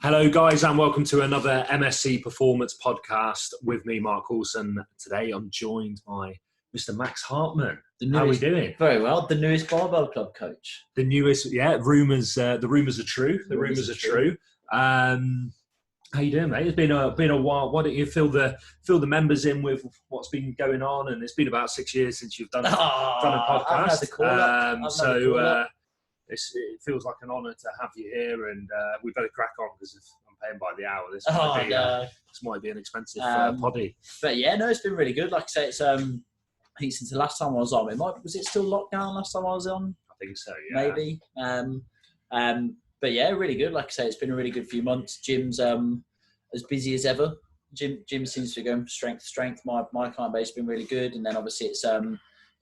Hello, guys, and welcome to another MSC Performance Podcast with me, Mark Coulson. Today, I'm joined by Mr. Max Hartman. How are we doing? Very well. The newest Barbell Club coach. The newest, yeah. Rumours. The rumours are true. The rumours are true. How you doing, mate? It's been a while. Why don't you fill the members in with what's been going on? And it's been about 6 years since you've done a podcast. I've had the call-up. It feels like an honour to have you here, and we better crack on because if I'm paying by the hour, this might be an expensive poddy. But yeah, no, it's been really good. Like I say, it's I think since the last time I was on, was it still lockdown last time I was on? I think so, yeah. Maybe. But yeah, really good. Like I say, it's been a really good few months. Gym's as busy as ever. Gym seems to be going from strength to strength. My client base has been really good, and then obviously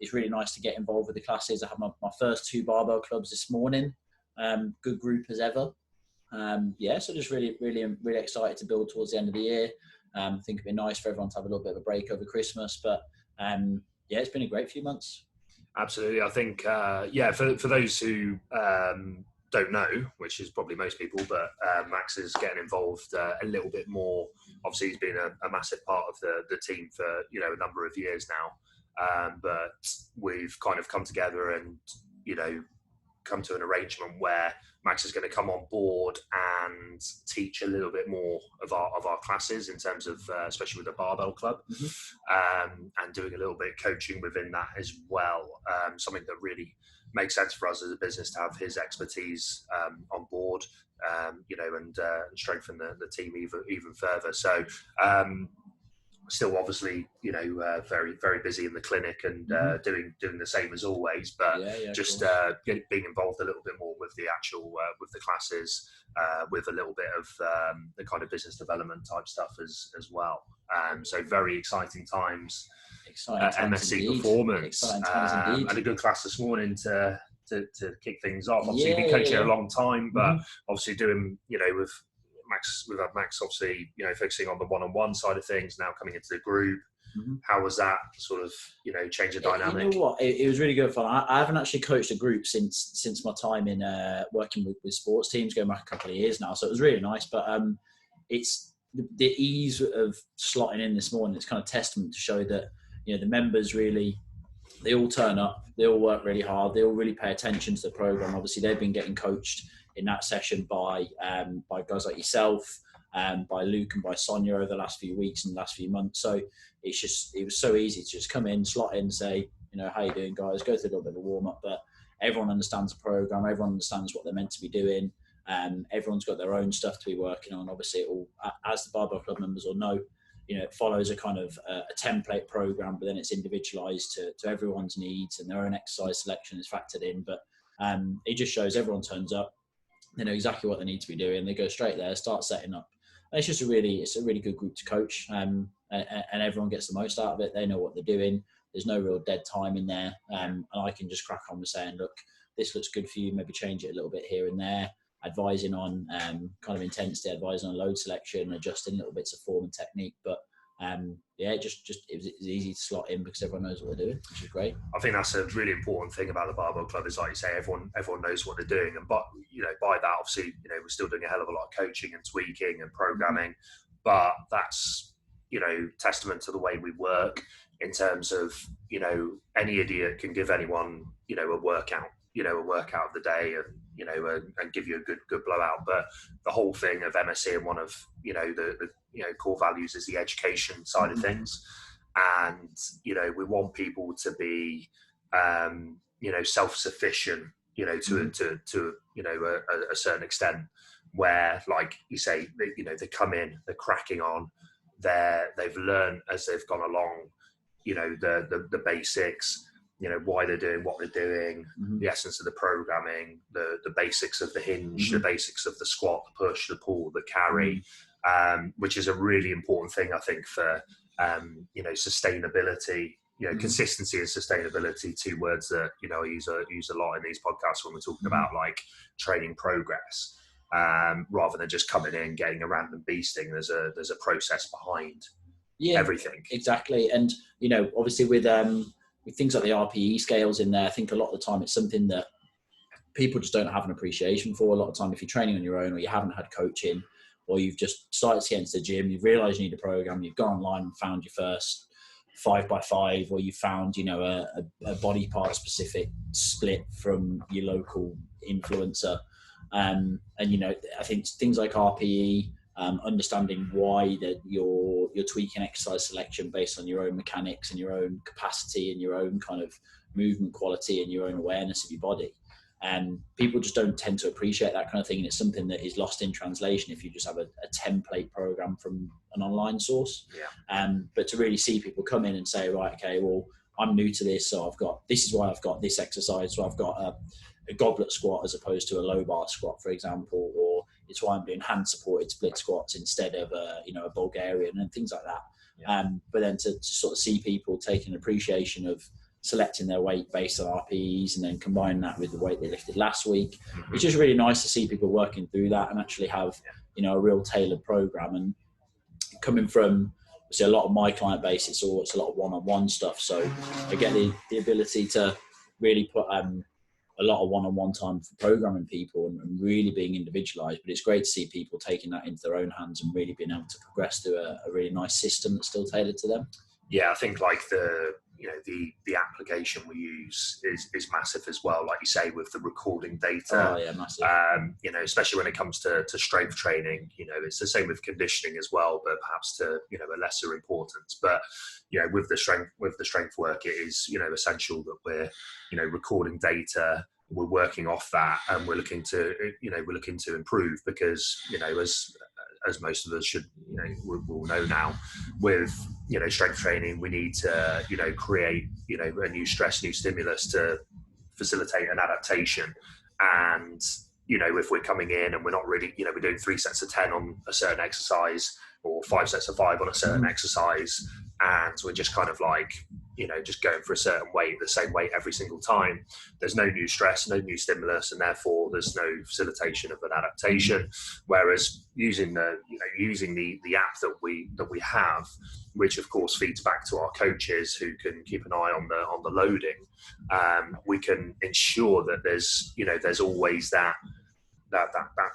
it's really nice to get involved with the classes. I had my first 2 barbell clubs this morning. Good group as ever. So just really excited to build towards the end of the year. I think it'd be nice for everyone to have a little bit of a break over Christmas. But it's been a great few months. Absolutely. I think, for those who don't know, which is probably most people, but Max is getting involved a little bit more. Obviously, he's been a massive part of the team for, a number of years now. But we've kind of come together and, come to an arrangement where Max is going to come on board and teach a little bit more of our classes in terms of, especially with the Barbell Club, and doing a little bit of coaching within that as well. Something that really makes sense for us as a business to have his expertise on board, and strengthen the team even further. So, still obviously, very, very busy in the clinic and doing the same as always, but being involved a little bit more with the actual, with the classes, with a little bit of the kind of business development type stuff as well. So very exciting times at MSC Performance. And a good class this morning to kick things off. Obviously, you've been coaching a long time, but obviously doing, with Max, obviously, focusing on the one-on-one side of things, now coming into the group. How was that sort of, change of dynamic? You know what? It was really good fun. I haven't actually coached a group since my time in working with sports teams, going back a couple of years now. So it was really nice. But it's the ease of slotting in this morning. It's kind of testament to show that, the members really, they all turn up, they all work really hard, they all really pay attention to the program. Obviously, they've been getting coached in that session by guys like yourself, by Luke and by Sonia over the last few weeks and the last few months. So it was so easy to just come in, slot in, say, how you doing, guys? Go through a little bit of a warm up, but everyone understands the program. Everyone understands what they're meant to be doing. Everyone's got their own stuff to be working on. Obviously, it all, as the Barbell Club members will know, it follows a kind of a template program, but then it's individualized to everyone's needs, and their own exercise selection is factored in. But it just shows everyone turns up. They know exactly what they need to be doing. They go straight there, start setting up. And it's a really good group to coach, and everyone gets the most out of it. They know what they're doing. There's no real dead time in there, and I can just crack on with saying, look, this looks good for you. Maybe change it a little bit here and there. Advising on kind of intensity, advising on load selection, adjusting little bits of form and technique. But it was easy to slot in because everyone knows what they're doing, which is great. I think that's a really important thing about the Barbell Club is, like you say, everyone knows what they're doing, and by that, obviously, we're still doing a hell of a lot of coaching and tweaking and programming, but that's testament to the way we work in terms of any idiot can give anyone a workout of the day and give you a good blowout. But the whole thing of MSC and one of the core values is the education side of things, and we want people to be self-sufficient to a certain extent, where, like you say, they come in, they're cracking on, they've learned as they've gone along the basics, why they're doing what they're doing, the essence of the programming, the basics of the hinge, the basics of the squat, the push, the pull, the carry, which is a really important thing, I think, for sustainability. Consistency and sustainability, 2 words that I use a lot in these podcasts when we're talking about like training progress, rather than just coming in getting a random beasting. There's a process behind everything. Exactly. And obviously with things like the RPE scales in there, I think a lot of the time it's something that people just don't have an appreciation for. A lot of time, if you're training on your own or you haven't had coaching, or you've just started to get into the gym, you've realised you need a program, you've gone online and found your first 5x5, or you found, you know, a body part specific split from your local influencer. And, you know, I think things like RPE, understanding why that you're tweaking exercise selection based on your own mechanics and your own capacity and your own kind of movement quality and your own awareness of your body. And people just don't tend to appreciate that kind of thing. And it's something that is lost in translation if you just have a template program from an online source. But to really see people come in and say, right, okay, well, I'm new to this, so this is why I've got this exercise. So I've got a goblet squat as opposed to a low bar squat, for example, or it's why I'm doing hand supported split squats instead of a Bulgarian and things like that. But then to sort of see people taking an appreciation of selecting their weight based on RPEs and then combining that with the weight they lifted last week. It's just really nice to see people working through that and actually have, you know, a real tailored program. And coming from, see, a lot of my client base, it's a lot of one-on-one stuff. So I get the ability to really put a lot of one-on-one time for programming people and really being individualized. But it's great to see people taking that into their own hands and really being able to progress to a really nice system that's still tailored to them. Yeah, I think like the application we use is massive as well. Like you say, with the recording data. Oh yeah, massive. You know, especially when it comes to strength training. You know, it's the same with conditioning as well, but perhaps to, you know, a lesser importance. But you know, with the strength work, it is, you know, essential that we're, you know, recording data. We're working off that, and we're looking to improve, because, you know, as most of us should, you know, will know now, with, you know, strength training, we need to, you know, create, you know, a new stress, new stimulus to facilitate an adaptation. And, you know, if we're coming in and we're not really, you know, we're doing 3 sets of 10 on a certain exercise, or 5 sets of 5 on a certain exercise, and we're just kind of like, you know, just going for a certain weight, the same weight every single time, there's no new stress, no new stimulus, and therefore there's no facilitation of an adaptation. Whereas using the app that we have, which of course feeds back to our coaches who can keep an eye on the loading, we can ensure that there's always that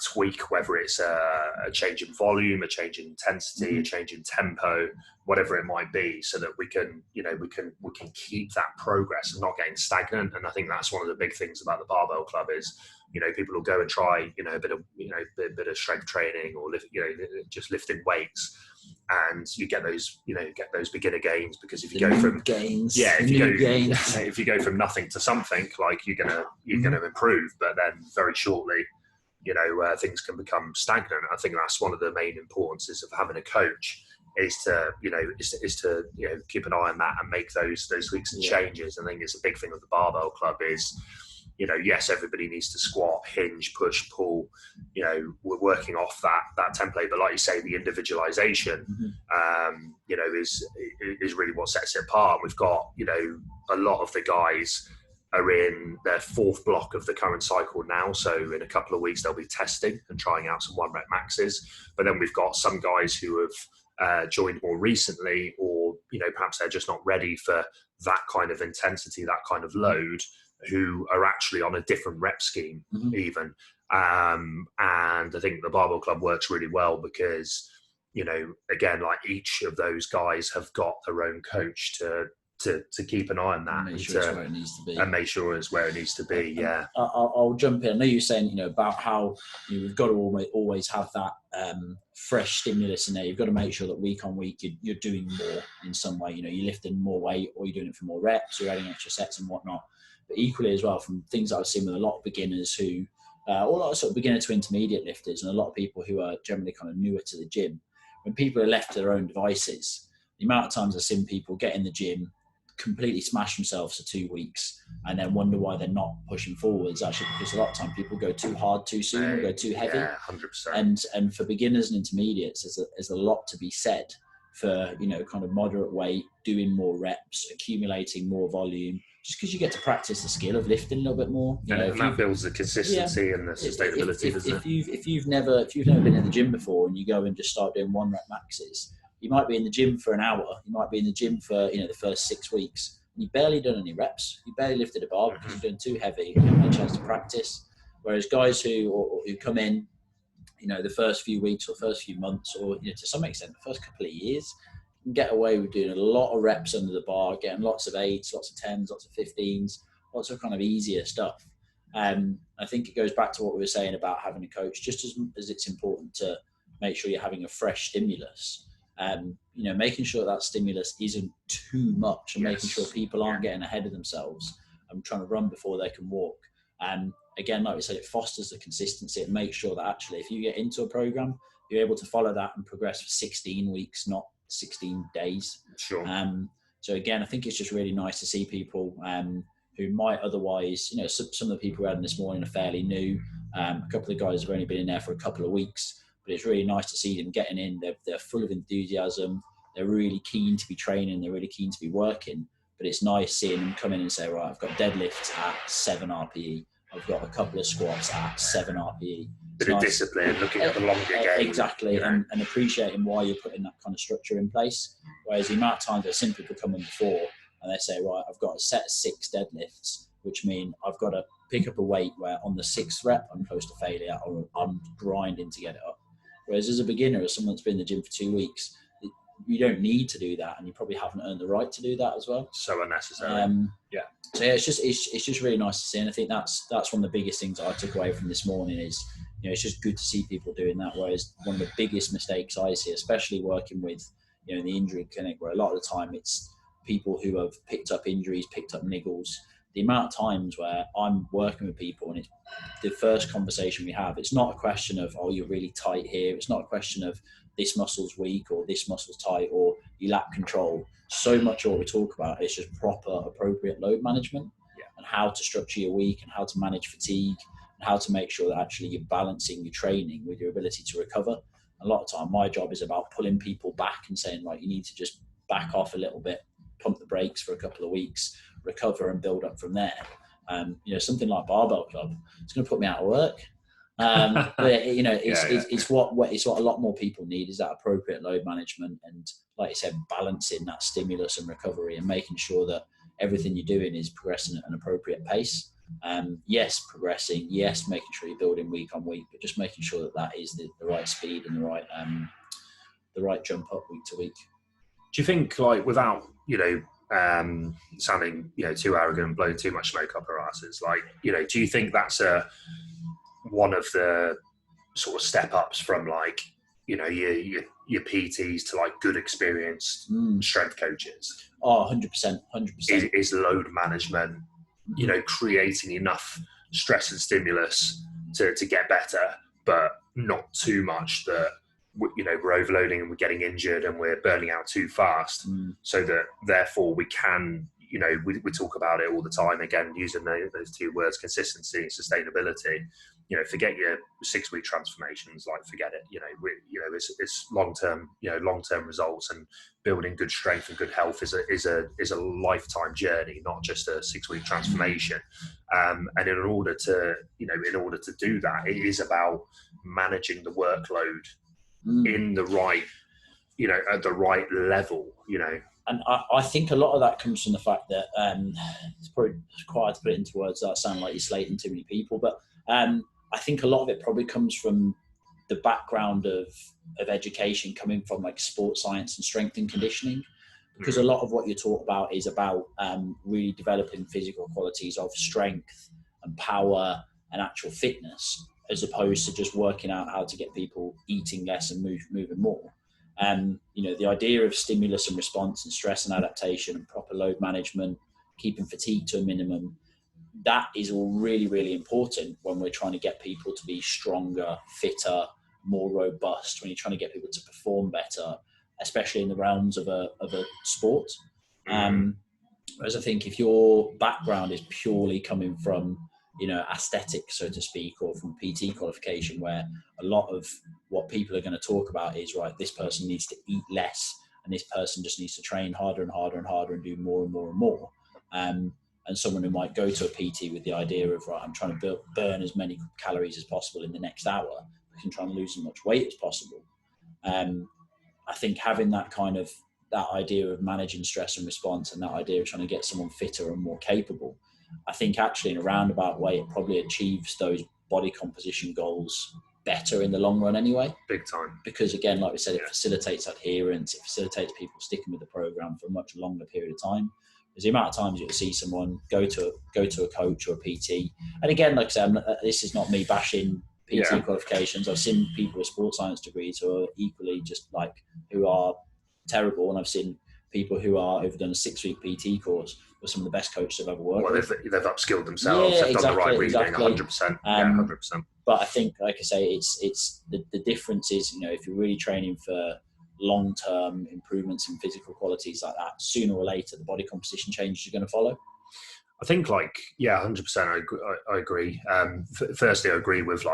tweak, whether it's a change in volume, a change in intensity, a change in tempo, whatever it might be, so that we can keep that progress and not getting stagnant. And I think that's one of the big things about the Barbell Club is, you know, people will go and try, you know, a bit of strength training, or just lifting weights, and you get those beginner gains, because if you go from gains, if you go from nothing to something, like you're gonna improve, but then very shortly, you know, things can become stagnant. I think that's one of the main importances of having a coach, is to keep an eye on that and make those tweaks and changes. I think it's a big thing with the Barbell Club is, you know, yes, everybody needs to squat, hinge, push, pull. You know, we're working off that template, but like you say, the individualization, you know, is really what sets it apart. We've got, you know, a lot of the guys are in their 4th block of the current cycle now. So in a couple of weeks, they'll be testing and trying out some 1 rep maxes. But then we've got some guys who have joined more recently, or, you know, perhaps they're just not ready for that kind of intensity, that kind of load, who are actually on a different rep scheme even. And I think the Barbell Club works really well because, you know, again, like each of those guys have got their own coach to keep an eye on that, and make sure it's where it needs to be. And make sure it's where it needs to be. Yeah. I'll jump in. I know you're saying, you know, about how you've got to always have that fresh stimulus in there. You've got to make sure that week on week you're doing more in some way. You know, you're lifting more weight, or you're doing it for more reps, you're adding extra sets and whatnot. But equally as well, from things that I've seen with a lot of beginners who, or a lot of sort of beginner to intermediate lifters, and a lot of people who are generally kind of newer to the gym, when people are left to their own devices, the amount of times I've seen people get in the gym, completely smash themselves for 2 weeks, and then wonder why they're not pushing forwards. Actually, because a lot of time people go too hard too soon, or go too heavy. Yeah, 100%. And for beginners and intermediates, there's a lot to be said for, you know, kind of moderate weight, doing more reps, accumulating more volume, just because you get to practice the skill of lifting a little bit more. You know, and that builds the consistency and the sustainability, doesn't it? If you've never been in the gym before, and you go and just start doing 1 rep maxes, you might be in the gym for an hour. You might be in the gym for, you know, the first 6 weeks. And you've barely done any reps. You barely lifted a bar because you're doing too heavy. You haven't had a chance to practice. Whereas guys who come in, the first few weeks or first few months, or to some extent the first couple of years, you can get away with doing a lot of reps under the bar, getting lots of 8s, lots of 10s, lots of 15s, lots of kind of easier stuff. I think it goes back to what we were saying about having a coach. Just as it's important to make sure you're having a fresh stimulus, making sure that stimulus isn't too much, and making sure people aren't getting ahead of themselves and trying to run before they can walk. Again, like we said, it fosters the consistency and makes sure that actually if you get into a program, you're able to follow that and progress for 16 weeks, not 16 days. Sure. So again, I think it's just really nice to see people who might otherwise, some of the people we had this morning are fairly new. A couple of guys have only been in there for a couple of weeks, but it's really nice to see them getting in. They're full of enthusiasm. They're really keen to be training. They're really keen to be working. But it's nice seeing them come in and say, right, I've got deadlifts at 7 RPE. I've got a couple of squats at 7 RPE. Bit of discipline, looking at the longer game. Exactly, and appreciating why you're putting that kind of structure in place. Whereas the amount of times that some people come in before and they say, right, I've got a set of 6 deadlifts, which mean I've got to pick up a weight where on the 6th rep I'm close to failure, or I'm grinding to get it up. Whereas as a beginner, as someone that's been in the gym for 2 weeks, you don't need to do that, and you probably haven't earned the right to do that as well. So unnecessary. So yeah, it's just really nice to see, and I think that's one of the biggest things I took away from this morning is, it's just good to see people doing that. Whereas one of the biggest mistakes I see, especially working with, in the injury clinic, where a lot of the time it's people who have picked up injuries, picked up niggles. The amount of times where I'm working with people and it's the first conversation we have, it's not a question of, oh, you're really tight here. It's not a question of this muscle's weak or this muscle's tight or you lack control. So much of what we talk about is just proper, appropriate load management and how to structure your week and how to manage fatigue and how to make sure that actually you're balancing your training with your ability to recover. A lot of time, my job is about pulling people back and saying, right, you need to just back off a little bit, pump the brakes for a couple of weeks, recover and build up from there. Something like Barbell Club, it's going to put me out of work. But it's what a lot more people need is that appropriate load management and, like you said, balancing that stimulus and recovery and making sure that everything you're doing is progressing at an appropriate pace. Yes, progressing. Yes, making sure you're building week on week, but just making sure that is the right speed and the right jump up week to week. Do you think, like, without sounding too arrogant and blowing too much smoke up our asses, like, do you think that's one of the sort of step ups from, like, your PTs to, like, good experienced strength coaches? Oh, 100%. Is load management, creating enough stress and stimulus to get better, but not too much that, we're overloading and we're getting injured and we're burning out too fast, so that therefore we can, we talk about it all the time, again, using those 2 words, consistency and sustainability. Forget your 6-week transformations, like, forget it. It's long-term results, and building good strength and good health is a lifetime journey, not just a 6-week transformation. And in order to do that, it is about managing the workload in the right, at the right level, And I think a lot of that comes from the fact that it's probably quite hard to put it into words that sound like you're slating too many people, but I think a lot of it probably comes from the background of education coming from, like, sports science and strength and conditioning, because a lot of what you talk about is about really developing physical qualities of strength and power and actual fitness, as opposed to just working out how to get people eating less and moving more. The idea of stimulus and response and stress and adaptation and proper load management, keeping fatigue to a minimum, that is all really, really important when we're trying to get people to be stronger, fitter, more robust, when you're trying to get people to perform better, especially in the realms of a sport. Whereas I think if your background is purely coming from, aesthetics, so to speak, or from PT qualification, where a lot of what people are going to talk about is, right, this person needs to eat less and this person just needs to train harder and harder and harder and do more and more and more. And someone who might go to a PT with the idea of, right, I'm trying to burn as many calories as possible in the next hour, I can try and lose as much weight as possible. I think having that idea of managing stress and response and that idea of trying to get someone fitter and more capable, I think actually in a roundabout way, it probably achieves those body composition goals better in the long run anyway. Big time. Because again, like we said, it facilitates adherence. It facilitates people sticking with the program for a much longer period of time. Because the amount of times you'll see someone go to a coach or a PT, and again, like I said, this is not me bashing PT qualifications. I've seen people with sports science degrees who are equally just like, who are terrible, and I've seen people who've done a 6-week PT course with some of the best coaches I've ever worked with. They've upskilled themselves. They've done the right reading, 100%. 100%. But I think, like I say, it's the difference is, if you're really training for long-term improvements in physical qualities like that, sooner or later the body composition changes are going to follow. I think 100% I agree. Firstly, I agree with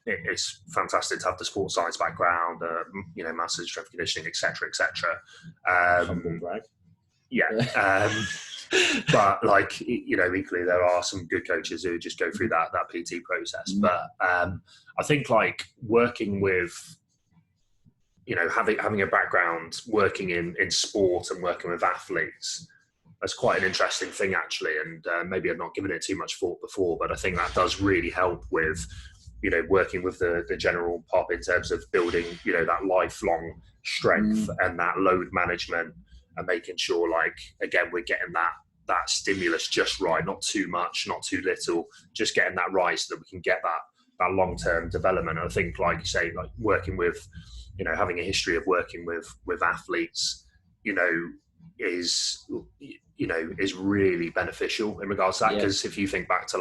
it's fantastic to have the sports science background, master's strength conditioning, etc. Humble brag. Yeah. But equally there are some good coaches who just go through that PT process. But I think working with, having a background working in sport and working with athletes, that's quite an interesting thing actually. And maybe I've not given it too much thought before, but I think that does really help with, working with the general pop in terms of building, that lifelong strength and that load management, and making sure again, we're getting that stimulus just right, not too much, not too little, just getting that right so that we can get that long-term development. And I think, like you say, working with, having a history of working with athletes, is really beneficial in regards to that. Because if you think back to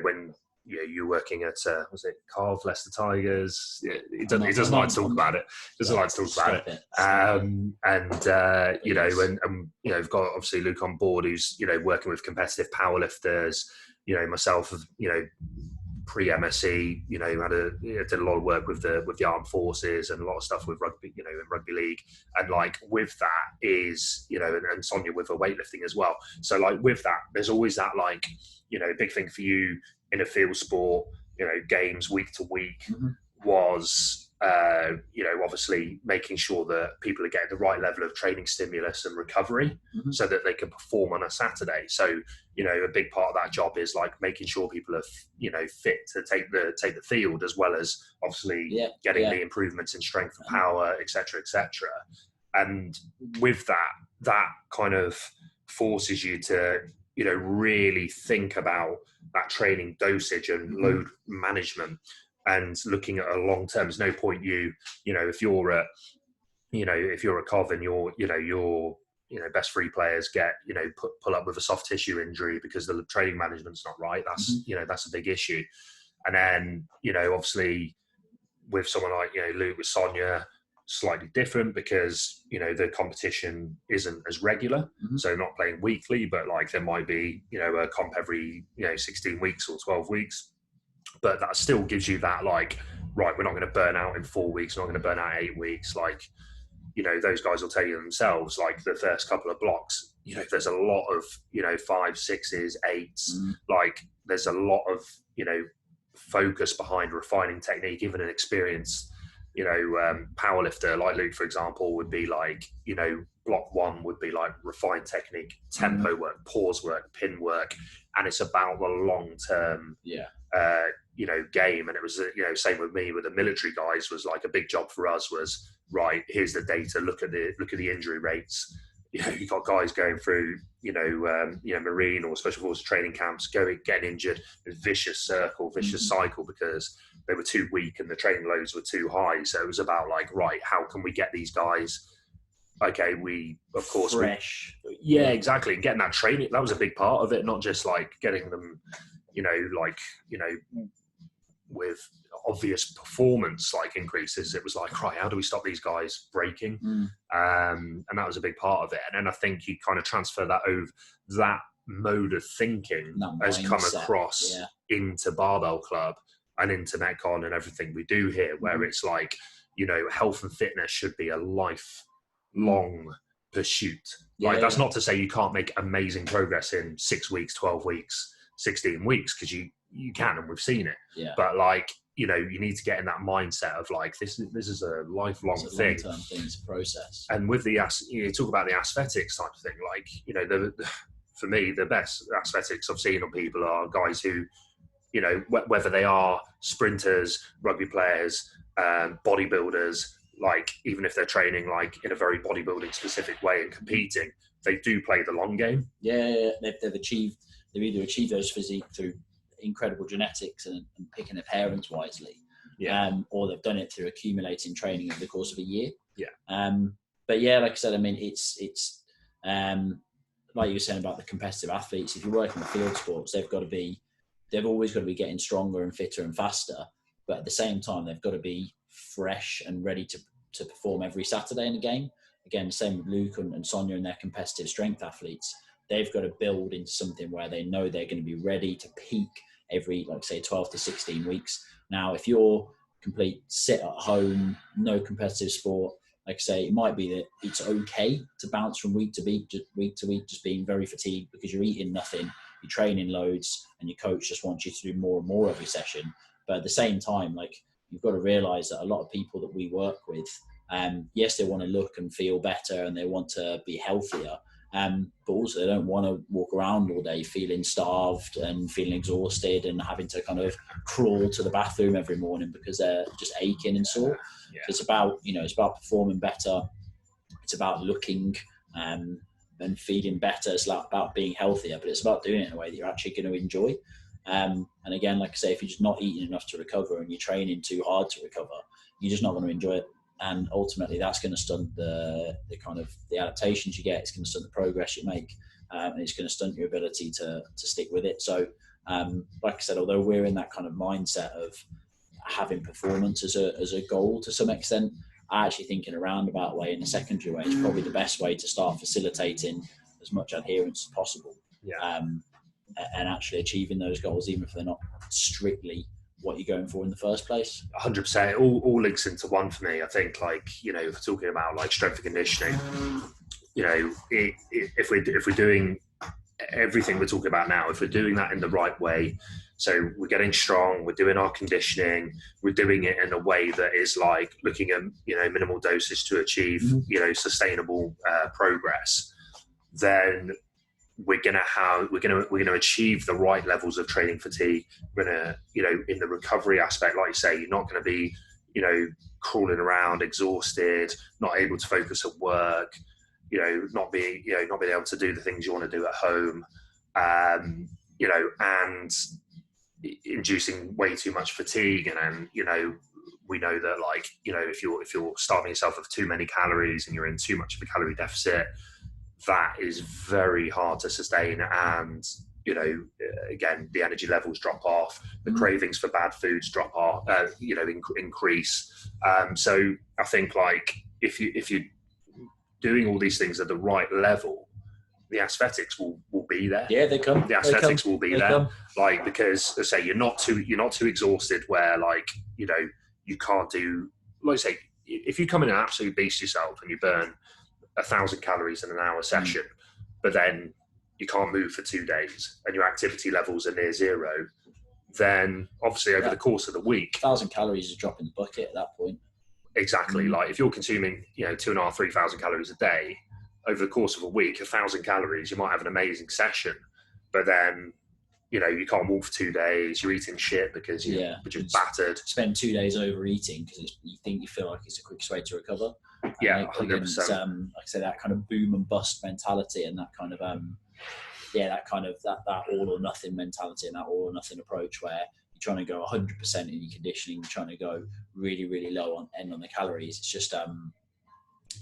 when you're working at was it Carve Leicester Tigers? He doesn't like to talk about it. And we've got obviously Luke on board, who's working with competitive powerlifters. Myself, pre-MSC, did a lot of work with the armed forces and a lot of stuff with rugby, in rugby league. And with that is, and Sonia with her weightlifting as well. So with that, there's always that big thing for you in a field sport, games week to week was, obviously making sure that people are getting the right level of training stimulus and recovery so that they can perform on a Saturday. So, a big part of that job is making sure people are, fit to take the field, as well as obviously getting the improvements in strength and power, et cetera, et cetera. And with that kind of forces you to, really think about that training dosage and load management, and looking at a long term. There's no point if you're a COV and your best free players get pull up with a soft tissue injury because the training management's not right. That's that's a big issue. And then obviously with someone like Luke with Sonia, slightly different because the competition isn't as regular, so not playing weekly, but there might be a comp every 16 weeks or 12 weeks, but that still gives you that right, we're not going to burn out in 4 weeks, we're not going to burn out 8 weeks. Those guys will tell you themselves, the first couple of blocks, there's a lot of 5, 6s, 8s, there's a lot of focus behind refining technique. Even an experienced powerlifter like Luke, for example, would be block 1 would be refined technique, tempo work, pause work, pin work, and it's about the long term game. And it was same with me with the military guys. Was a big job for us was, right, here's the data, look at the injury rates. You've got guys going through Marine or Special Forces training camps, getting injured, a vicious cycle because they were too weak and the training loads were too high. So it was about right, how can we get these guys? Okay, we of course fresh. Exactly. Getting that training, that was a big part of it, not just getting them, with obvious performance increases. It was right, how do we stop these guys breaking? And that was a big part of it. And then I think you kind of transfer that over, that mode of thinking has come across into Barbell Club and into Metcon and everything we do here, where it's health and fitness should be a lifelong pursuit. That's not to say you can't make amazing progress in 6 weeks, 12 weeks, 16 weeks, because you can, and we've seen it. But you need to get in that mindset of this is a lifelong thing. Long-term thing, it's a process. And with the talk about the aesthetics type of thing, for me, the best aesthetics I've seen on people are guys who you know, whether they are sprinters, rugby players, bodybuilders, like even if they're training like in a very bodybuilding specific way and competing, they do play the long game. Yeah, they've either achieved those physique through incredible genetics and picking their parents wisely, or they've done it through accumulating training over the course of a year. But yeah, like I said, I mean, it's like you were saying about the competitive athletes. If you're working with field sports, they've always got to be getting stronger and fitter and faster. But at the same time, they've got to be fresh and ready to perform every Saturday in a game. Again, the same with Luke and Sonia and their competitive strength athletes. They've got to build into something where they know they're going to be ready to peak every, like say, 12 to 16 weeks. Now, if you're complete sit at home, no competitive sport, like I say, it might be that it's okay to bounce from week to week, just being very fatigued because you're eating nothing, you're training loads, and your coach just wants you to do more and more every session. But at the same time, like, you've got to realise that a lot of people that we work with, yes, they want to look and feel better and they want to be healthier, but also they don't want to walk around all day feeling starved and feeling exhausted and having to kind of crawl to the bathroom every morning because they're just aching and sore. It's about performing better. It's about looking and feeling better. It's about being healthier, but it's about doing it in a way that you're actually going to enjoy. And again, like I say, if you're just not eating enough to recover and you're training too hard to recover, you're just not going to enjoy it. And ultimately, that's going to stunt the adaptations you get. It's going to stunt the progress you make, and it's going to stunt your ability to stick with it. So, like I said, although we're in that kind of mindset of having performance as a goal to some extent, I actually think in a roundabout way, in a secondary way, is probably the best way to start facilitating as much adherence as possible. And actually achieving those goals, even if they're not strictly what you're going for in the first place. 100%. All links into one for me. I think, like, you know, if we're talking about like strength and conditioning, you know, if we're doing everything we're talking about now, if we're doing that in the right way, so we're getting strong, we're doing our conditioning, we're doing it in a way that is like looking at, you know, minimal dosage to achieve, you know, sustainable progress, then we're going to achieve the right levels of training fatigue. We're going to, you know, in the recovery aspect, like you say, you're not going to be, you know, crawling around, exhausted, not able to focus at work, you know, not being able to do the things you want to do at home, you know, and inducing way too much fatigue. And then, you know, we know that, like, you know, if you're starving yourself of too many calories and you're in too much of a calorie deficit, that is very hard to sustain. And, you know, again, the energy levels drop off, the cravings for bad foods drop off, you know, increase. So I think, like, if you're doing all these things at the right level, the aesthetics will be there. Yeah, they come. The aesthetics will be there. Like, because, let's say, you're not too exhausted where, like, you know, you can't do, like, say, if you come in and absolutely beast yourself and you burn 1,000 calories in an hour session, but then you can't move for 2 days and your activity levels are near zero, then obviously over the course of the week, 1,000 calories is a drop in the bucket at that point. Exactly. Like, if you're consuming, you know, 2,500, 3,000 calories a day over the course of a week, 1,000 calories, you might have an amazing session, but then, you know, you can't walk for 2 days, you're eating shit because you're just battered. Spend 2 days overeating because you feel like it's the quickest way to recover. Yeah, 100%. Like I say, that kind of boom and bust mentality and that kind of that all or nothing mentality and that all or nothing approach where you're trying to go 100% in your conditioning, you're trying to go really, really low on the calories. It's just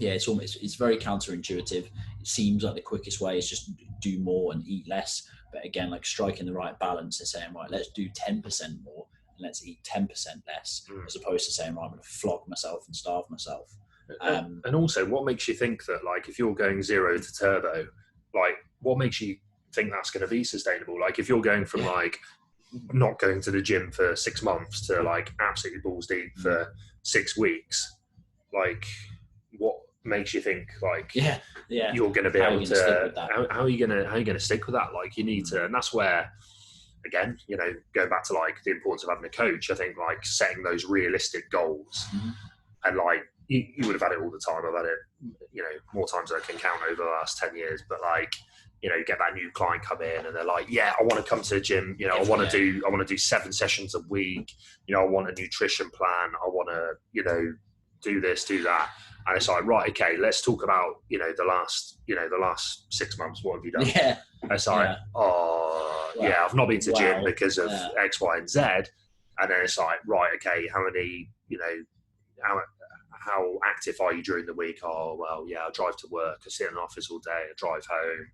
it's very counterintuitive. It seems like the quickest way is just do more and eat less, but again, like, striking the right balance and saying, right, let's do 10% more and let's eat 10% less, as opposed to saying, right, I'm going to flog myself and starve myself. And also, what makes you think that, like, if you're going 0 to turbo, like, what makes you think that's going to be sustainable? Like, if you're going from like not going to the gym for 6 months to like absolutely balls deep for 6 weeks, like, what makes you think, like, you're going to be able to? How are you going to stick with that? Like, you need to, and that's where, again, you know, going back to like the importance of having a coach, I think, like, setting those realistic goals, and like, you would have had it all the time. I've had it, you know, more times than I can count over the last 10 years. But like, you get that new client come in and they're like, yeah, I want to come to the gym. I want to do 7 sessions a week. I want a nutrition plan. I want to, do this, do that. And it's like, right, okay, let's talk about, the last 6 months. What have you done? Yeah. It's like, I've not been to the gym because of X, Y, and Z. And then it's like, right, okay, how many, how active are you during the week? Oh, well, yeah, I drive to work. I sit in an office all day. I drive home.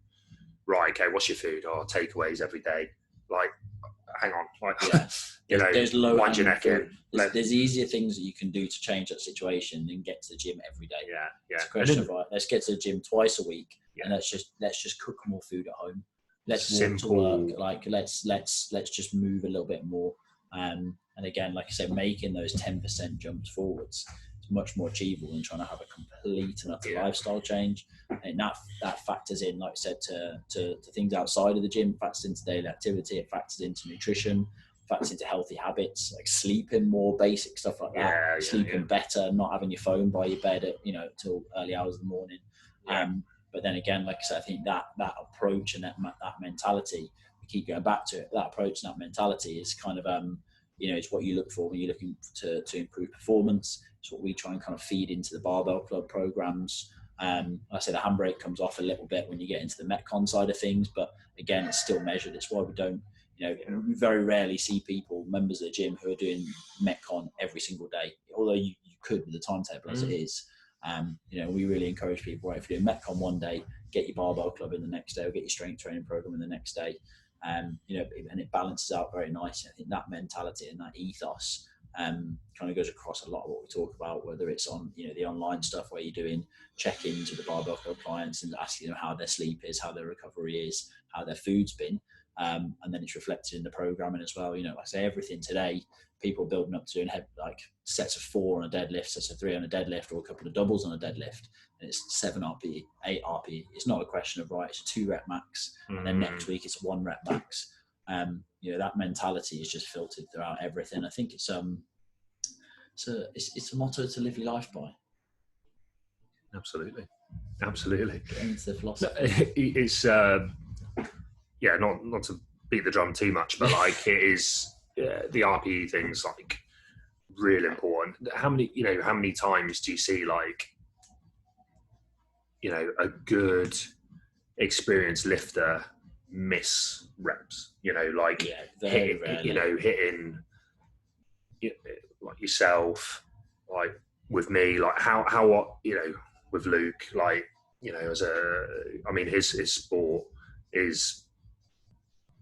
Right, okay, what's your food? Oh, takeaways every day. Like, hang on. Like, there's low wind your neck in. There's easier things that you can do to change that situation than get to the gym every day. Yeah. It's a question of, right, let's get to the gym twice a week and let's just cook more food at home. Let's walk to work. Like, let's just move a little bit more. And again, like I said, making those 10% jumps forwards is much more achievable than trying to have a complete and utter lifestyle change. And that factors in, like I said, to things outside of the gym, factors into daily activity, it factors into nutrition, factors into healthy habits, like sleeping more, basic stuff like that, sleeping better, not having your phone by your bed at, till early hours of the morning. But then again, like I said, I think that approach and that mentality, we keep going back to it, that approach and that mentality is kind of, it's what you look for when you're looking to improve performance. It's what we try and kind of feed into the Barbell Club programs. Like I say, the handbrake comes off a little bit when you get into the Metcon side of things, but again, it's still measured. It's why we don't, we very rarely see people, members of the gym, who are doing Metcon every single day, although you could with the timetable as it is. We really encourage people, right, if you're doing Metcon one day, get your Barbell Club in the next day, or get your strength training program in the next day. And it balances out very nicely. I think that mentality and that ethos kind of goes across a lot of what we talk about, whether it's on, the online stuff where you're doing check-ins with the Barbell Club clients and asking them how their sleep is, how their recovery is, how their food's been. And then it's reflected in the programming as well. I say everything today, people building up to doing like sets of 4 on a deadlift, sets of 3 on a deadlift, or a couple of doubles on a deadlift. And it's 7 RPE, 8 RPE. It's not a question of, right, it's a 2 rep max. And then next week it's a 1 rep max. That mentality is just filtered throughout everything. I think it's a motto to live your life by. Absolutely. Get into the philosophy. It's not to beat the drum too much, but like it is the RPE thing's like really important. How many times do you see like a good experienced lifter miss reps? Very rarely. Hitting like yourself, like with me, like how with Luke, like his sport is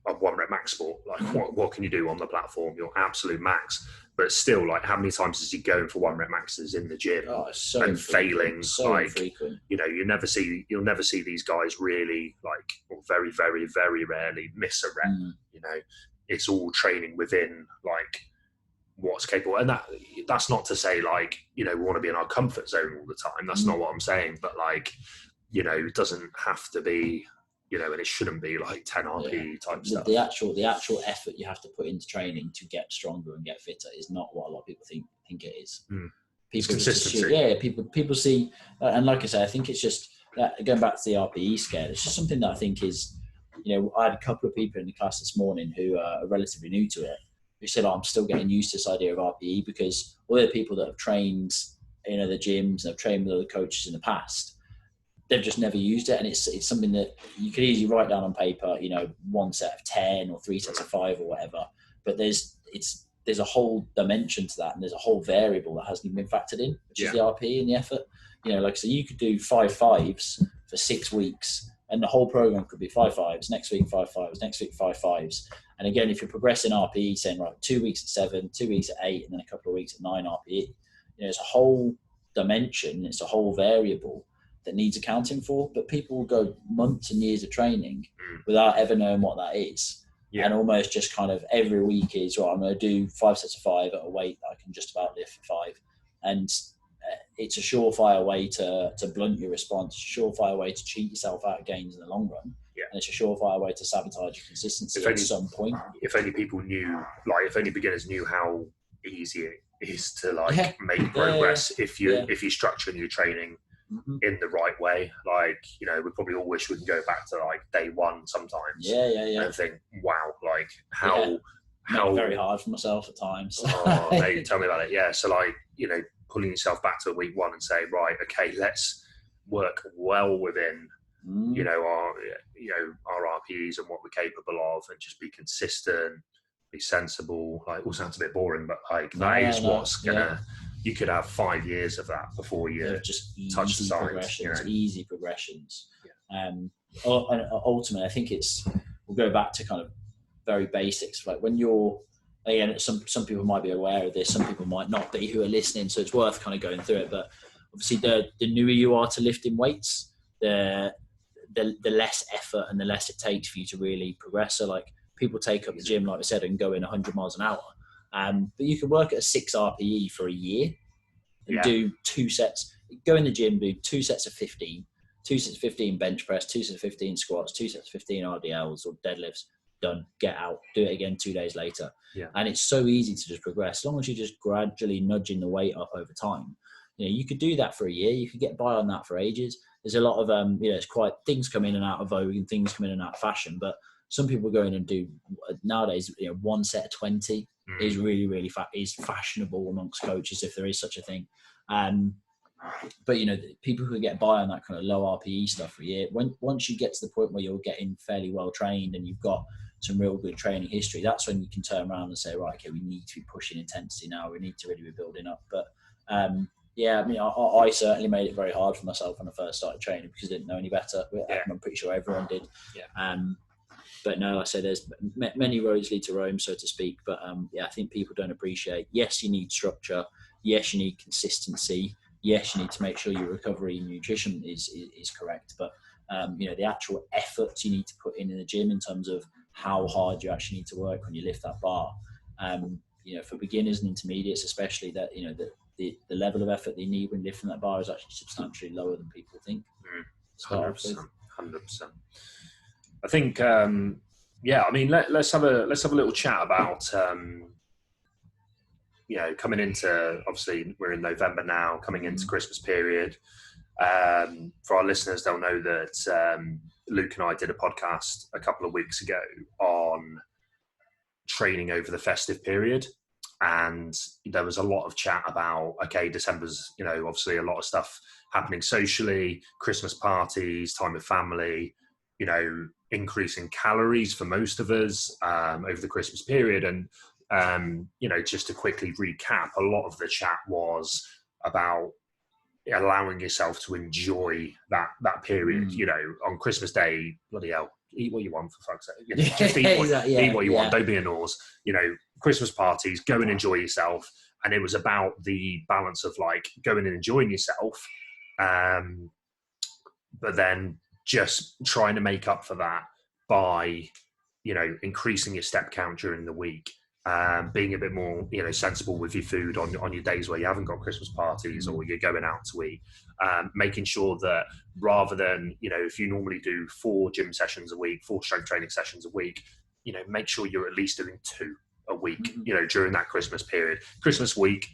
a 1 rep max sport. Like what can you do on the platform? Your absolute max. But still, like how many times is he going for 1 rep maxes in the gym and failing? Infrequent. You'll never see these guys really or very, very, very rarely miss a rep. It's all training within like what's capable. And that's not to say we want to be in our comfort zone all the time. That's not what I'm saying. But it doesn't have to be, and it shouldn't be like 10 RP type stuff. The actual effort you have to put into training to get stronger and get fitter is not what a lot of people think it is. People consistency. People see, and like I say, I think it's just going back to the RPE scale. It's just something that I think is, I had a couple of people in the class this morning who are relatively new to it, who said, I'm still getting used to this idea of RPE, because all the people that have trained the gyms and have trained with other coaches in the past, they've just never used it. And it's something that you could easily write down on paper, 1 set of 10 or 3 sets of 5 or whatever. But there's a whole dimension to that, and there's a whole variable that hasn't even been factored in, which is the RPE and the effort. Like I said, you could do 5 5s for 6 weeks, and the whole program could be 5 5s, next week 5 5s, next week 5 5s. And again, if you're progressing RPE, saying, right, 2 weeks at 7, 2 weeks at 8, and then a couple of weeks at 9 RPE, it's a whole dimension, it's a whole variable that needs accounting for. But people will go months and years of training without ever knowing what that is. And almost just kind of every week is, right, I'm going to do 5 sets of 5 at a weight that I can just about lift for 5. And it's a surefire way to blunt your response. It's a surefire way to cheat yourself out of gains in the long run. And it's a surefire way to sabotage your consistency at some point. If only people knew, if only beginners knew how easy it is to make progress if you're structuring your training in the right way. Like, you know, we probably all wish we can go back to like day one sometimes. Yeah. And think, wow, like how very hard for myself at times. Oh, mate, tell me about it. Yeah. So like, you know, pulling yourself back to week one and say, right, okay, let's work well within, you know, our RPEs and what we're capable of, and just be consistent, be sensible. Like, it all sounds a bit boring, but like what's gonna. You could have 5 years of that before you just touch the signs. Progressions, easy progressions. And ultimately, I think we'll go back to kind of very basics. Like when you're, again, some people might be aware of this, some people might not be who are listening, so it's worth kind of going through it. But obviously, the newer you are to lifting weights, the less effort and the less it takes for you to really progress. So like people take up the gym, like I said, and go in 100 miles an hour. But you can work at a 6 RPE for a year and do 2 sets. Go in the gym, do 2 sets of 15, 2 sets of 15 bench press, 2 sets of 15 squats, 2 sets of 15 RDLs or deadlifts. Done. Get out. Do it again 2 days later. Yeah. And it's so easy to just progress. As long as you're just gradually nudging the weight up over time. You know, you could do that for a year. You could get by on that for ages. There's a lot of it's quite, things come in and out of vogue and things come in and out of fashion. But some people go in and do nowadays, 1 set of 20 is really, really is fashionable amongst coaches, if there is such a thing. But people who get by on that kind of low RPE stuff for a year, once you get to the point where you're getting fairly well trained and you've got some real good training history, that's when you can turn around and say, right, okay, we need to be pushing intensity now. We need to really be building up. But I certainly made it very hard for myself when I first started training because I didn't know any better. I'm pretty sure everyone did. But no, I say there's many roads lead to Rome, so to speak. But I think people don't appreciate, yes, you need structure. Yes, you need consistency. Yes, you need to make sure your recovery and nutrition is correct. But, the actual efforts you need to put in the gym in terms of how hard you actually need to work when you lift that bar. For beginners and intermediates, especially, that, the level of effort they need when lifting that bar is actually substantially lower than people think. 100%. I think, let's have a little chat about, coming into, obviously we're in November now, coming into Christmas period. For our listeners, they'll know that Luke and I did a podcast a couple of weeks ago on training over the festive period. And there was a lot of chat about, okay, December's, obviously a lot of stuff happening socially, Christmas parties, time with family, increasing calories for most of us over the Christmas period. And, just to quickly recap, a lot of the chat was about allowing yourself to enjoy that period. On Christmas Day, bloody hell, eat what you want, for fuck's sake. Just eat what you want. Don't be a nose. Christmas parties, go and enjoy yourself. And it was about the balance of like going and enjoying yourself, but then just trying to make up for that by, increasing your step count during the week, being a bit more, sensible with your food on your days where you haven't got Christmas parties or you're going out to eat, making sure that rather than, if you normally do 4 gym sessions a week, 4 strength training sessions a week, make sure you're at least doing 2 a week, during that Christmas period. Christmas week,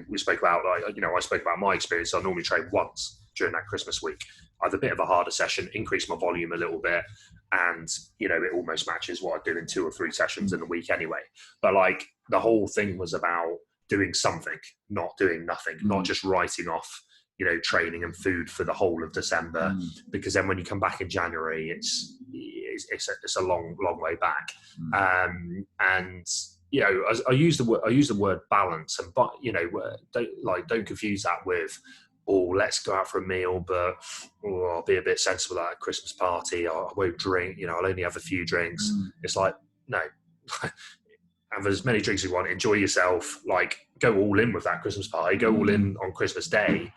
we spoke about, I spoke about my experience. I normally train once during that Christmas week. I have a bit of a harder session, increase my volume a little bit, and it almost matches what I do in 2 or 3 sessions in a week anyway. But like the whole thing was about doing something, not doing nothing, not just writing off, training and food for the whole of December, because then when you come back in January, it's a long way back. And I use the word balance, and but don't confuse that with, let's go out for a meal, but I'll be a bit sensible at a Christmas party. I won't drink, I'll only have a few drinks. It's like, no, have as many drinks as you want, enjoy yourself, like go all in with that Christmas party, go all in on Christmas Day,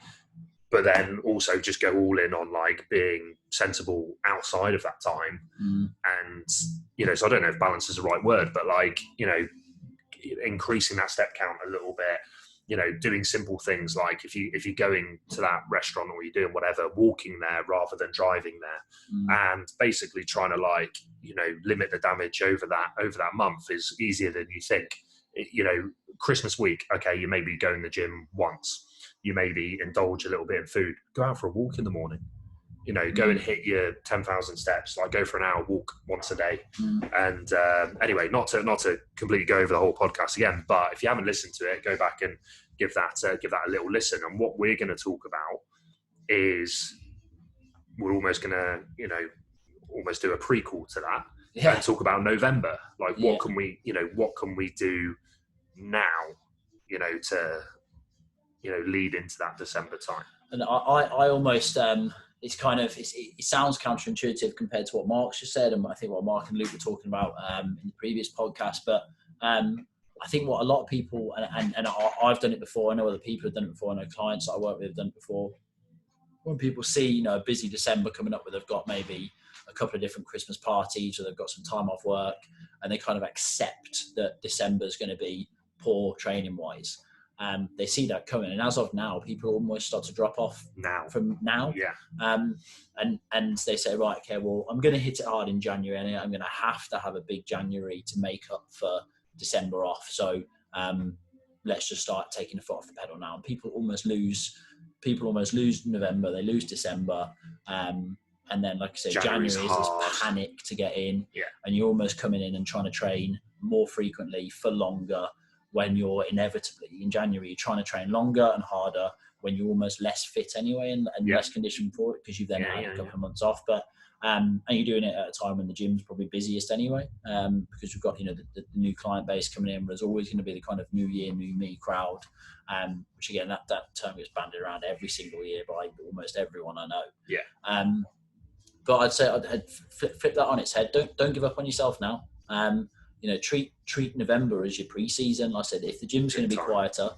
but then also just go all in on like being sensible outside of that time. And, so I don't know if balance is the right word, but like, increasing that step count a little bit, doing simple things like if you're going to that restaurant or you're doing whatever, walking there rather than driving there, and basically trying to like, limit the damage over that month is easier than you think. Christmas week, okay, you maybe go in the gym once. you maybe indulge a little bit in food. Go out for a walk in the morning. You know, go and hit your 10,000 steps. Like, go for an hour walk once a day. And anyway, not to completely go over the whole podcast again, but if you haven't listened to it, go back and give that a little listen. And what we're going to talk about is, we're almost going to, you know, almost do a prequel to that, and talk about November. Like, what can we do now, you know, to, you know, lead into that December time. And I almost, it's kind of, it sounds counterintuitive compared to what Mark's just said, and I think what Mark and Luke were talking about in the previous podcast. But I think what a lot of people, and I've done it before, I know other people have done it before, I know clients that I work with have done it before. When people see, you know, a busy December coming up where they've got maybe a couple of different Christmas parties, or they've got some time off work, and they kind of accept that December is going to be poor training wise. They see that coming, and as of now, people almost start to drop off from now. And they say, right, okay, well, I'm going to hit it hard in January, and I'm going to have a big January to make up for December off. So let's just start taking the foot off the pedal now. And people almost lose November, they lose December, and then, like I said, January is this panic to get in, and you're almost coming in and trying to train more frequently for longer, when you're inevitably in January, you're trying to train longer and harder when you're almost less fit anyway, and less conditioned for it, because you've then had a couple of months off. But and you're doing it at a time when the gym's probably busiest anyway, because we've got, you know, the new client base coming in. There's always going to be the kind of new year, new me crowd, which again, that term gets bandied around every single year by almost everyone I know. But I'd say I'd flip that on its head. Don't give up on yourself now. You know, treat November as your pre-season. Like I said, if the gym's going to be quieter,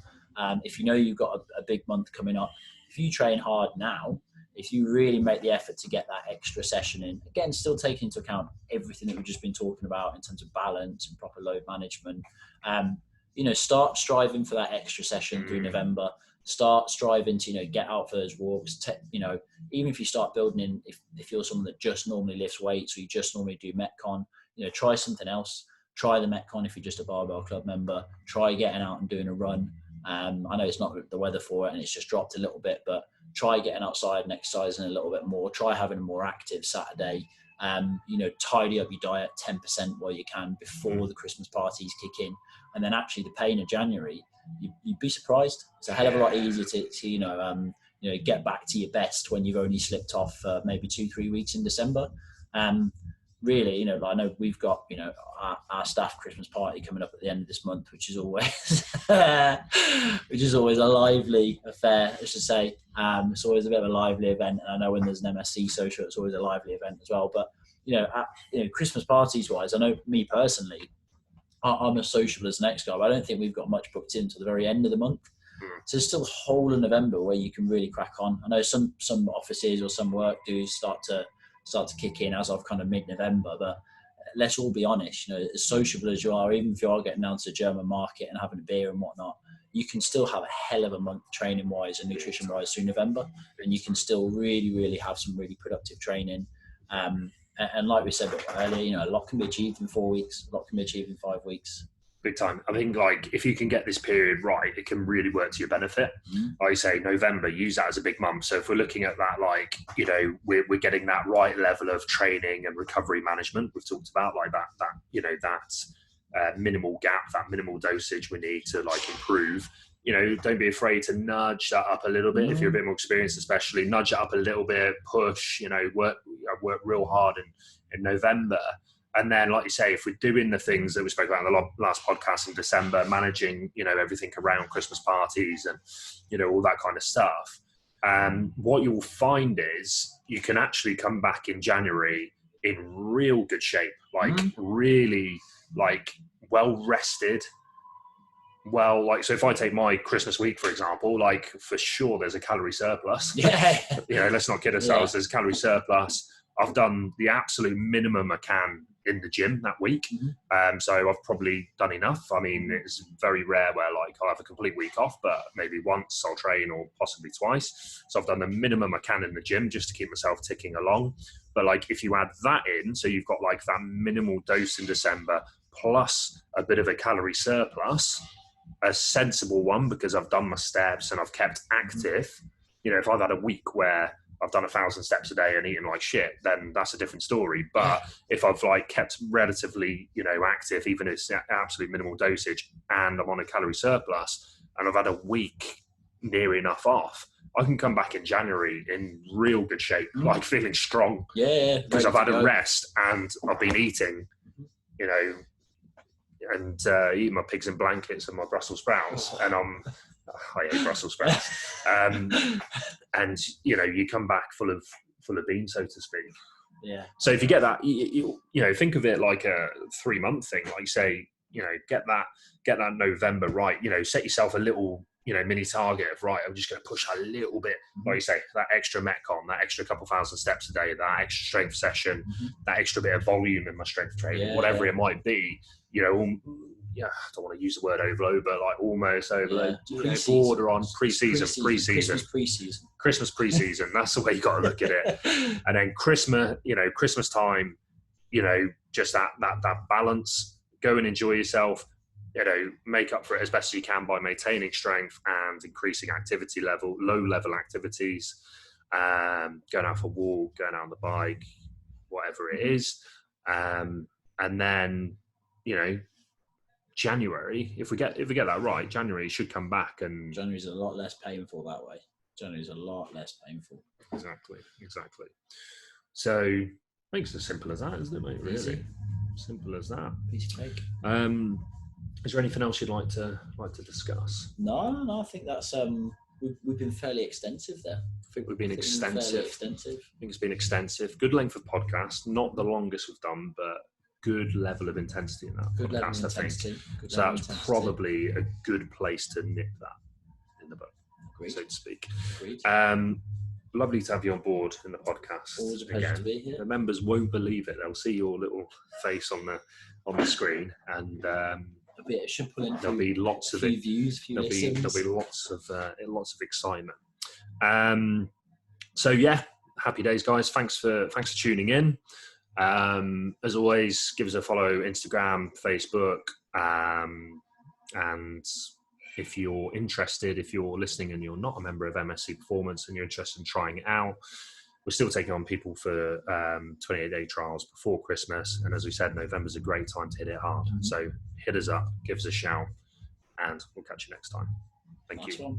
if you know you've got a big month coming up, if you train hard now, if you really make the effort to get that extra session in, again, still taking into account everything that we've just been talking about in terms of balance and proper load management, you know, start striving for that extra session through November. Start striving to, you know, get out for those walks. You know, even if you start building in, if you're someone that just normally lifts weights, or you just normally do Metcon, you know, try something else. Try the Metcon if you're just a Barbell Club member. Try getting out and doing a run. I know it's not the weather for it, and it's just dropped a little bit, but try getting outside and exercising a little bit more. Try having a more active Saturday. You know, tidy up your diet 10% while you can before the Christmas parties kick in. And then actually the pain of January, you'd be surprised. It's a hell of a lot easier to you know, get back to your best when you've only slipped off maybe 2-3 weeks in December. Really, you know, I know we've got, you know, our staff Christmas party coming up at the end of this month, which is always a lively affair, I should say. It's always a bit of a lively event, and I know when there's an MSC social, it's always a lively event as well. But you know, Christmas parties wise, I know me personally, I'm as sociable as the next guy, but I don't think we've got much booked in until the very end of the month. So there's still a whole of November where you can really crack on. I know some offices or some work do start to kick in as of kind of mid-November, but let's all be honest, you know, as sociable as you are, even if you are getting down to the German market and having a beer and whatnot, you can still have a hell of a month training wise and nutrition wise through November, and you can still really, really have some really productive training. And like we said earlier, you know, a lot can be achieved in 4 weeks, a lot can be achieved in 5 weeks. Big time. I think, like, if you can get this period right, it can really work to your benefit. Like I say, November, use that as a big month. So if we're looking at that, like, you know, we're getting that right level of training and recovery management we've talked about, like that you know, that minimal gap, that minimal dosage we need to, like, improve. You know, don't be afraid to nudge that up a little bit. If you're a bit more experienced, especially, nudge it up a little bit, push, you know, work real hard in November. And then, like you say, if we're doing the things that we spoke about in the last podcast in December, managing, you know, everything around Christmas parties and, you know, all that kind of stuff, what you'll find is you can actually come back in January in real good shape, like really, like, well rested. Well, like, so if I take my Christmas week, for example, like, for sure there's a calorie surplus. You know, let's not kid ourselves. There's a calorie surplus. I've done the absolute minimum I can in the gym that week. So I've probably done enough. I mean, it's very rare where, like, I'll have a complete week off, but maybe once I'll train, or possibly twice. So I've done the minimum I can in the gym just to keep myself ticking along. But, like, if you add that in, so you've got, like, that minimal dose in December plus a bit of a calorie surplus, a sensible one because I've done my steps and I've kept active. You know, if I've had a week where I've done 1,000 steps a day and eaten like shit, then that's a different story. But if I've like kept relatively, you know, active, even if it's absolute minimal dosage, and I'm on a calorie surplus, and I've had a week near enough off, I can come back in January in real good shape, like feeling strong. Yeah. Because I've had a rest and I've been eating, you know, and eating my pigs in blankets and my Brussels sprouts, and I hate Brussels sprouts. And you know, you come back full of beans, so to speak. Yeah. So if you get that, you know, think of it like a 3-month thing. Like say, you know, get that November right. You know, set yourself a little, you know, mini target of right. I'm just going to push a little bit. Like you say, that extra Metcon, that extra couple thousand steps a day, that extra strength session, that extra bit of volume in my strength training, whatever it might be. You know, I don't want to use the word overload, but like almost overload, border on pre-season. Christmas pre-season. That's the way you got to look at it. And then Christmas time, you know, just that balance. Go and enjoy yourself. You know, make up for it as best as you can by maintaining strength and increasing activity level, low level activities, going out for a walk, going out on the bike, whatever it is. And then, you know, January, if we get that right, January should come back, and January's a lot less painful that way. January's a lot less painful. Exactly. So makes it as simple as that, isn't it, mate? Really easy. Simple as that. Piece of cake. Is there anything else you'd like to discuss? No. I think that's we've been fairly extensive there. I think we've been extensive. I think it's been extensive. Good length of podcast. Not the longest we've done, but good level of intensity in that good podcast, I think. So that's probably a good place to nip that in the book, so to speak. Agreed. Lovely to have you on board in the podcast. Always a pleasure to be here. The members won't believe it. They'll see your little face on the screen, and it should pull in. There'll be lots of views, few listens. There'll be lots of excitement. So yeah, happy days, guys. Thanks for tuning in. As always, give us a follow, Instagram, Facebook, and if you're interested, if you're listening and you're not a member of MSC Performance and you're interested in trying it out, we're still taking on people for 28-day trials before Christmas. And as we said, November's a great time to hit it hard. So hit us up, give us a shout, and we'll catch you next time. Thank you.